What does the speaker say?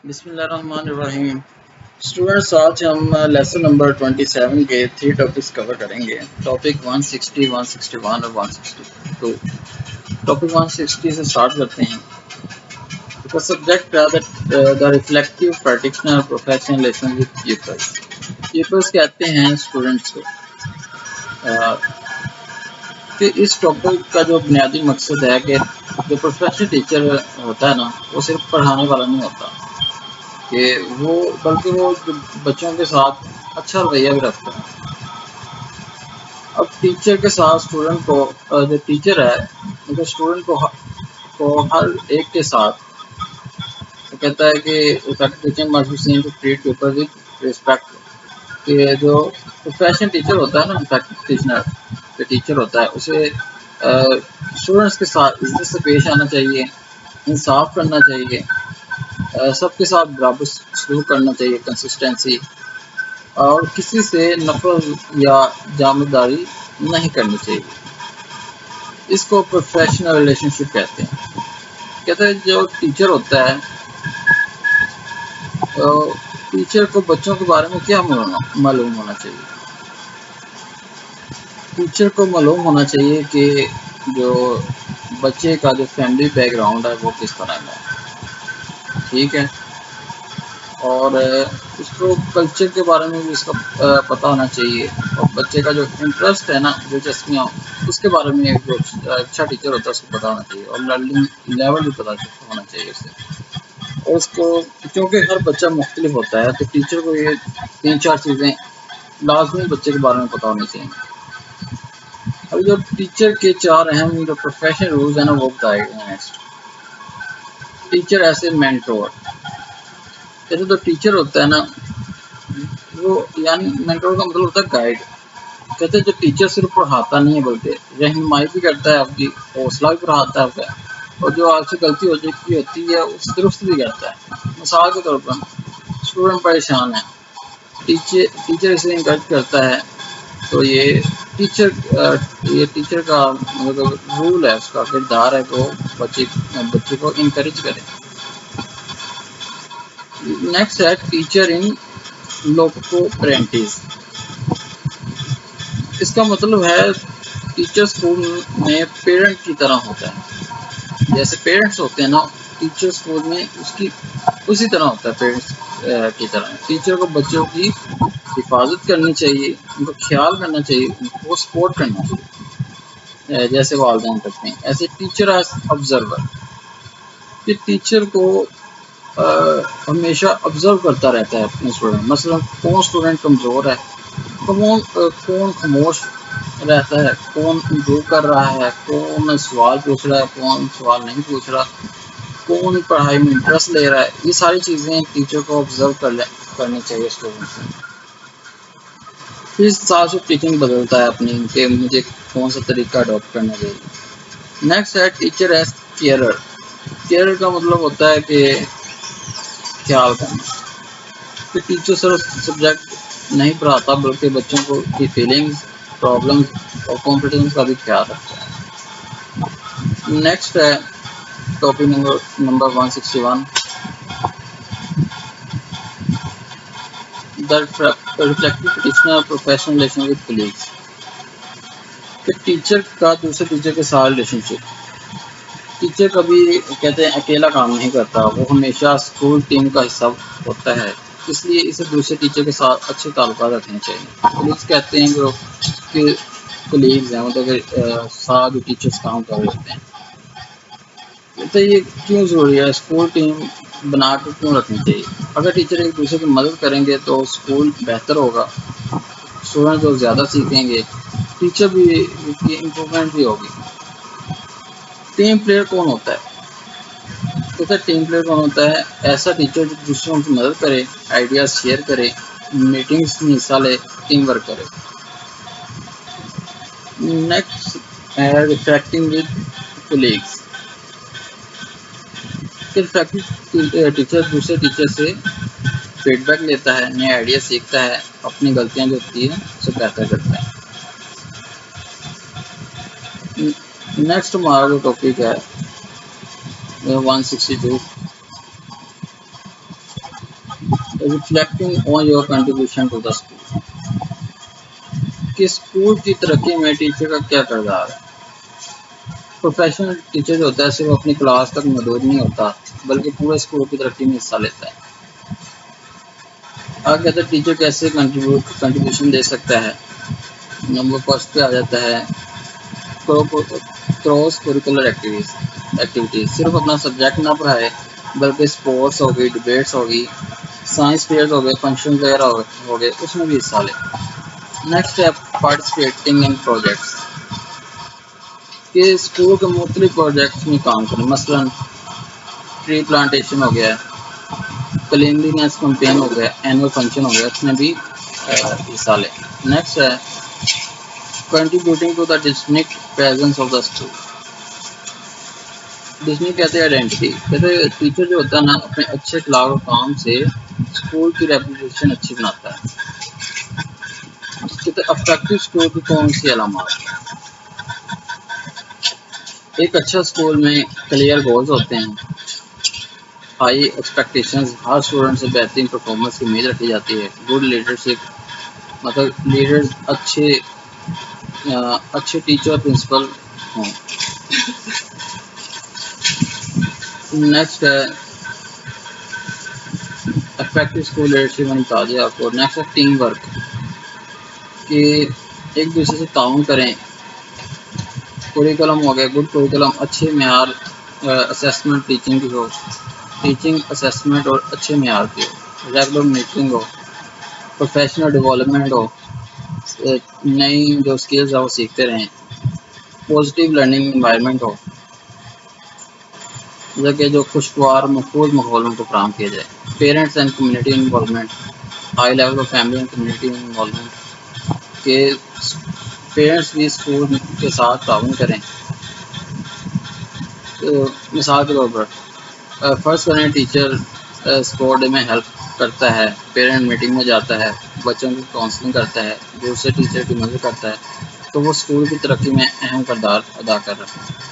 بسم اللہ الرحمن الرحیم اسٹوڈنٹس، آج ہم لیسن نمبر 27 کے 3 ٹاپکس کور کریں گے۔ ٹاپک 160، 161 اور 162۔ ٹاپک 160 سے سٹارٹ کرتے ہیں۔ The subject the reflective practitioner professional relation with pupils۔ Pupils کہتے ہیں اسٹوڈنٹس کو۔ کہ اس ٹاپک کا جو بنیادی مقصد ہے کہ جو پروفیشنل ٹیچر ہوتا ہے نا، وہ صرف پڑھانے والا نہیں ہوتا، کہ بلکہ وہ بچوں کے ساتھ اچھا رویہ بھی رکھتا ہے۔ اب ٹیچر کے ساتھ اسٹوڈنٹ کو، جو ٹیچر ہے جو اسٹوڈنٹ کو ہر ایک کے ساتھ وہ کہتا ہے کہ ٹریٹ پیپل ود ریسپیکٹ، کہ جو پروفیشنل ٹیچر ہوتا ہے نا، ٹیچر ہوتا ہے اسے اسٹوڈنٹس کے ساتھ عزت سے پیش آنا چاہیے، انصاف کرنا چاہیے، سب کے ساتھ برابر سلوک کرنا چاہیے، کنسسٹنسی، اور کسی سے نفرت یا جانبداری نہیں کرنی چاہیے۔ اس کو پروفیشنل ریلیشن شپ کہتے ہیں۔ کہتے ہیں جو ٹیچر ہوتا ہے، ٹیچر کو بچوں کے بارے میں کیا معلوم ہونا چاہیے؟ ٹیچر کو معلوم ہونا چاہیے کہ جو بچے کا جو فیملی بیک گراؤنڈ ہے وہ کس طرح کا ہے، ٹھیک ہے، اور اس کو کلچر کے بارے میں بھی اس کا پتہ ہونا چاہیے، اور بچے کا جو انٹرسٹ ہے نا، دلچسپیاں، اس کے بارے میں جو اچھا ٹیچر ہوتا ہے اس کو پتہ ہونا چاہیے، اور لرننگ لیول بھی پتہ ہونا چاہیے اسے، اور اس کو کیونکہ ہر بچہ مختلف ہوتا ہے تو ٹیچر کو یہ 3-4 چیزیں لازمی بچے کے بارے میں پتہ ہونی چاہیے۔ اب جو ٹیچر کے 4 اہم جو پروفیشنل رولز ہیں نا، وہ بتائے گئے ہیں next. Teacher as a mentor, جیسے تو ٹیچر ہوتا ہے نا، وہ یعنی مینٹور کا مطلب ہوتا ہے گائیڈ۔ کہتے ہیں جو ٹیچر صرف پڑھاتا نہیں ہے بلکہ رہنمائی بھی کرتا ہے، آپ کی حوصلہ بھی بڑھاتا ہے، اور جو آپ سے غلطی ہوتی ہے اس درست بھی کرتا ہے۔ مثال کے طور پر اسٹوڈنٹ پریشان ہے، ٹیچر اسے انکریج کرتا ہے، تو یہ ٹیچر کا مطلب رول ہے، اس کا کردار ہے کہ وہ بچے کو انکریج کرے۔ نیکسٹ ہے ٹیچر ان لوکو پرینٹس۔ اس کا مطلب ہے ٹیچر اسکول میں پیرنٹ کی طرح ہوتا ہے، جیسے پیرنٹس ہوتے ہیں نا، ٹیچر اسکول میں اسی طرح ہوتا ہے، پیرنٹس کی طرح۔ ٹیچر کو بچوں کی حفاظت کرنی چاہیے، ان کا خیال کرنا چاہیے، ان کو سپورٹ کرنا چاہیے، جیسے والدین کرتے ہیں۔ ایسے ٹیچر ایز آبزرور، کہ ٹیچر کو ہمیشہ آبزرو کرتا رہتا ہے اپنے اسٹوڈنٹ، مثلا کون اسٹوڈنٹ کمزور ہے، کون خاموش رہتا ہے، کون امپروو کر رہا ہے، کون سوال پوچھ رہا ہے، کون سوال نہیں پوچھ رہا، کون پڑھائی میں انٹرسٹ لے رہا ہے، یہ ساری چیزیں ٹیچر کو آبزرو کرنی چاہیے اسٹوڈنٹ سے۔ پھر اس حساب سے ٹیچنگ بدلتا ہے اپنی، کہ مجھے کون سا طریقہ اڈاپٹ کرنا چاہیے۔ نیکسٹ ہے ٹیچر ایز کیئرر۔ کیئرر کا مطلب ہوتا ہے کہ خیال کرنا، کہ ٹیچر صرف سبجیکٹ نہیں پڑھاتا بلکہ بچوں کو کی فیلنگز، پرابلمز اور کانفیڈنس کا بھی خیال رکھتا ہے۔ نیکسٹ ہے topic number 161، The reflective practitioner professional relation with colleagues۔ کہ ٹیچر کا دوسرے ٹیچر کے ساتھ ریلیشن شپ۔ ٹیچر کبھی کہتے ہیں اکیلا کام نہیں کرتا، وہ ہمیشہ اسکول ٹیم کا حصہ ہوتا ہے، اس لیے اسے دوسرے ٹیچر کے ساتھ اچھے تعلقات رکھنے چاہیے۔ کولیگز کہتے ہیں کہ کولیگز ہیں، مطلب ساتھ جو ٹیچرس کام کر رہے ہوتے ہیں۔ کہتے ہیں یہ کیوں ضروری ہے، اسکول ٹیم بنا کے کیوں رکھنی چاہیے؟ اگر ٹیچر ایک دوسرے کی مدد کریں گے تو اسکول بہتر ہوگا، اسٹوڈنٹ تو زیادہ سیکھیں گے، ٹیچر بھی کی امپرومنٹ بھی ہوگی۔ ٹیم پلیئر کون ہوتا ہے؟ کہتے ہیں ٹیم پلیئر کون ہوتا ہے؟ ایسا ٹیچر جو دوسروں کی مدد کرے، آئیڈیاز شیئر کرے، میٹنگز میں حصہ لے، ٹیم ورک کرے۔ نیکسٹ ہے ریفلیکٹنگ ود کولیگز۔ ٹیچر دوسرے ٹیچر سے فیڈ بیک لیتا ہے، نئے آئیڈیا سیکھتا ہے، اپنی غلطیاں جو ہوتی ہیں اسے بہتر کرتا ہے۔ نیکسٹ ہمارا جو ٹاپک ہے 162، reflecting on your contribution to the school, کہ اسکول کی ترقی میں ٹیچر کا کیا کردار ہے. پروفیشنل ٹیچر جو ہوتا ہے صرف اپنی کلاس تک محدود نہیں ہوتا بلکہ پورے اسکول کی ترقی میں حصہ لیتا ہے. آگے کہتے ہیں ٹیچر کیسے کنٹریبیوشن دے سکتا ہے. نمبر فرسٹ پہ آ جاتا ہے کراس کوریکولر ایکٹیویٹیز. صرف اپنا سبجیکٹ نہ پڑھائے بلکہ اسپورٹس ہوگی، ڈبیٹس ہوگی، سائنس فیئرز ہو گئے، فنکشن وغیرہ ہو گئے، اس میں بھی حصہ لے. نیکسٹ ہے پارٹیسپیٹنگ ان پروجیکٹس، کہ اسکول کے مختلف پروجیکٹس میں کام کریں. مثلا ٹری پلانٹیشن ہو گیا، کلینلینس کمپین ہو گیا، اینول فنکشن ہو گیا، اس میں بھی حصہ لیں. نیکسٹ ہے contributing to the distinct presence of the school. ڈسنی کہتے ہیں آئیڈینٹی، کہتے ہیں ٹیچر جو ہوتا ہے نا اپنے اچھے اخلاق و کام سے اسکول کی ریپوٹیشن اچھی بناتا ہے. کہتے ہیں افیکٹو اسکول کی کون سی علامات. ایک اچھا اسکول میں کلیئر گولز ہوتے ہیں، ہائی ایکسپیکٹیشنز، ہر اسٹوڈنٹ سے بہترین پرفارمنس کی امید رکھی جاتی ہے. گڈ لیڈرشپ، مطلب لیڈرز اچھے ٹیچر پرنسپل ہوں. نیکسٹ ہے افیکٹو اسکول لیڈرشپ میں بتا دیا آپ کو. نیکسٹ ہے ٹیم ورک، کہ ایک دوسرے سے تعاون کریں. کوریکولم ہو گیا، گڈ کوریکولم، اچھے معیار، اسیسمنٹ ٹیچنگ کی ہو، ٹیچنگ اسیسمنٹ اور اچھے معیار کی ہو. ریگولر میٹنگ ہو، پروفیشنل ڈیولپمنٹ ہو، نئی جو اسکلز ہیں وہ سیکھتے رہیں. پازیٹیو لرننگ انوائرمنٹ ہو، جگہ جو خوشگوار محفوظ ماحول ان کو فراہم کیا جائے. Parents and community involvement, high level of family and community involvement, کہ پیرنٹس بھی اسکول کے ساتھ تعاون کریں. مثال کے طور پر فرض کریں ٹیچر اسپورٹ ڈے میں ہیلپ کرتا ہے، پیرنٹ میٹنگ میں جاتا ہے، بچوں کی کاؤنسلنگ کرتا ہے، دوسرے ٹیچر کی مدد کرتا ہے، تو وہ اسکول کی ترقی میں اہم کردار ادا کر رہا ہے.